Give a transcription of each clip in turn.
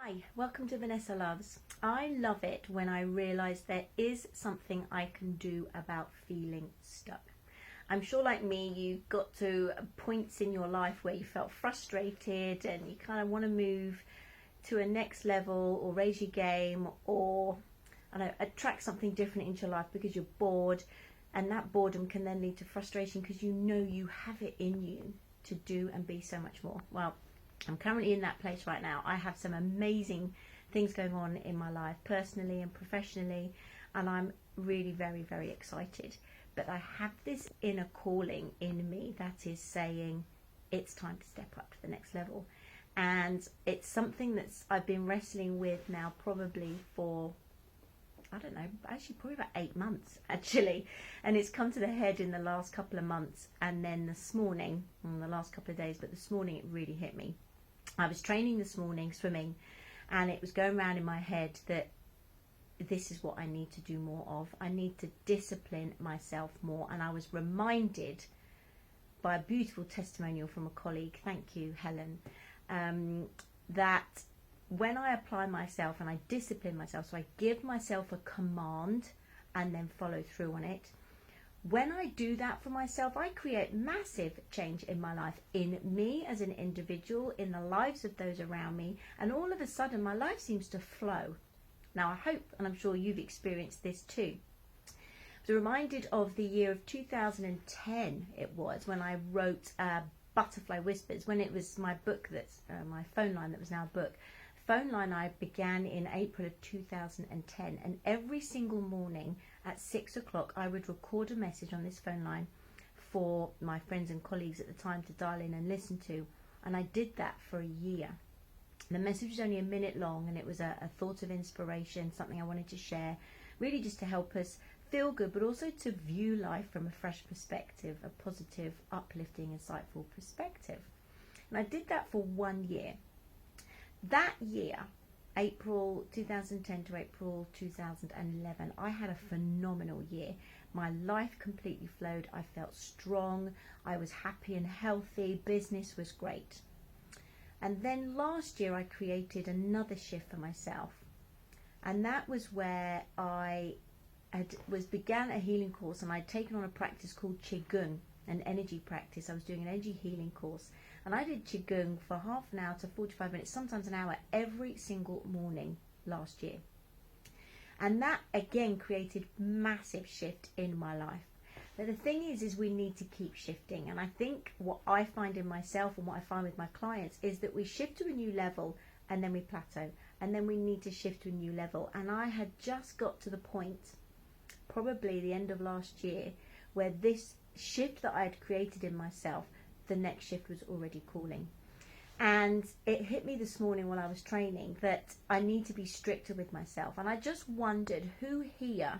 Hi, welcome to Vanessa Loves. I love it when I realise there is something I can do about feeling stuck. I'm sure, like me, you got to points in your life where you felt frustrated and you kind of want to move to a next level or raise your game or I don't know, attract something different into your life because you're bored, and that boredom can then lead to frustration because you know you have it in you to do and be so much more. Well, I'm currently in that place right now. I have some amazing things going on in my life, personally and professionally, and I'm really very, very excited. But I have this inner calling in me that is saying it's time to step up to the next level. And it's something I've been wrestling with now probably for, I don't know, actually probably about 8 months actually. And it's come to the head in the last couple of months. And then this morning, the last couple of days, but this morning it really hit me. I was training this morning, swimming, and it was going around in my head that this is what I need to do more of. I need to discipline myself more. And I was reminded by a beautiful testimonial from a colleague, thank you, Helen, that when I apply myself and I discipline myself, so I give myself a command and then follow through on it, when I do that for myself, I create massive change in my life, in me as an individual, in the lives of those around me, and all of a sudden my life seems to flow. Now I hope, and I'm sure you've experienced this too. I was reminded of the year of 2010 it was, when I wrote Butterfly Whispers, when it was my book, that's my phone line that was now a book. Phone line I began in April of 2010, and every single morning at 6 o'clock I would record a message on this phone line for my friends and colleagues at the time to dial in and listen to, and I did that for a year. The message was only a minute long, and it was a thought of inspiration, something I wanted to share, really just to help us feel good, but also to view life from a fresh perspective, a positive, uplifting, insightful perspective. And I did that for 1 year. That year, April 2010 to April 2011, I had a phenomenal year. My life completely flowed. I felt strong. I was happy and healthy. Business was great. And then last year I created another shift for myself. And that was where I began a healing course, and I'd taken on a practice called Qigong, an energy practice. I was doing an energy healing course, and I did Qigong for half an hour to 45 minutes, sometimes an hour, every single morning last year. And that again created massive shift in my life. But the thing is we need to keep shifting. And I think what I find in myself and what I find with my clients is that we shift to a new level and then we plateau, and then we need to shift to a new level. And I had just got to the point, probably the end of last year, where this shift that I had created in myself, the next shift was already calling. And it hit me this morning while I was training that I need to be stricter with myself. And I just wondered who here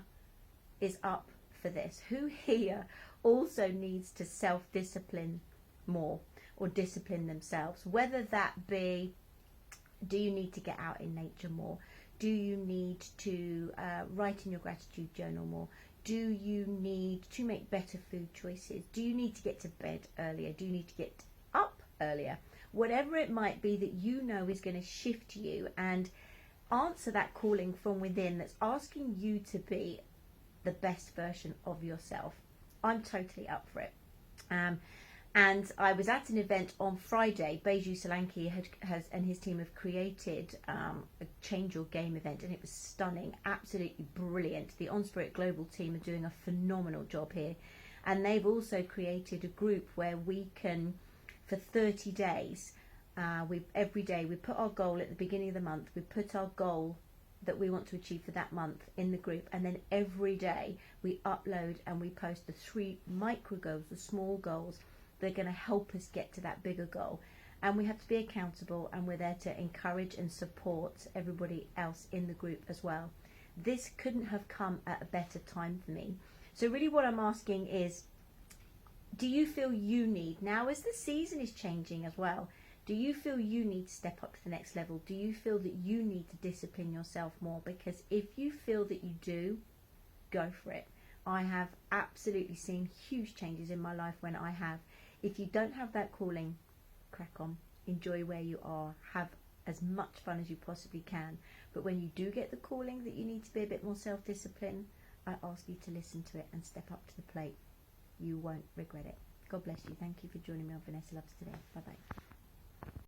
is up for this, who here also needs to self-discipline more or discipline themselves, whether that be, do you need to get out in nature more? Do you need to write in your gratitude journal more? Do you need to make better food choices? Do you need to get to bed earlier? Do you need to get up earlier? Whatever it might be that you know is going to shift you and answer that calling from within that's asking you to be the best version of yourself. I'm totally up for it. And I was at an event on Friday. Beju Solanki and his team have created a Change Your Game event, and it was stunning, absolutely brilliant. The On Spirit Global team are doing a phenomenal job here, and they've also created a group where we can, for 30 days, every day we put our goal at the beginning of the month. We put our goal that we want to achieve for that month in the group, and then every day we upload and we post the 3 micro goals, the small goals. They're going to help us get to that bigger goal, and we have to be accountable, and we're there to encourage and support everybody else in the group as well. This couldn't have come at a better time for me. So really what I'm asking is, do you feel you need, now as the season is changing as well, do you feel you need to step up to the next level? Do you feel that you need to discipline yourself more? Because if you feel that you do, go for it. I have absolutely seen huge changes in my life when I have. If you don't have that calling, crack on. Enjoy where you are. Have as much fun as you possibly can. But when you do get the calling that you need to be a bit more self-disciplined, I ask you to listen to it and step up to the plate. You won't regret it. God bless you. Thank you for joining me on Vanessa Loves Today. Bye bye.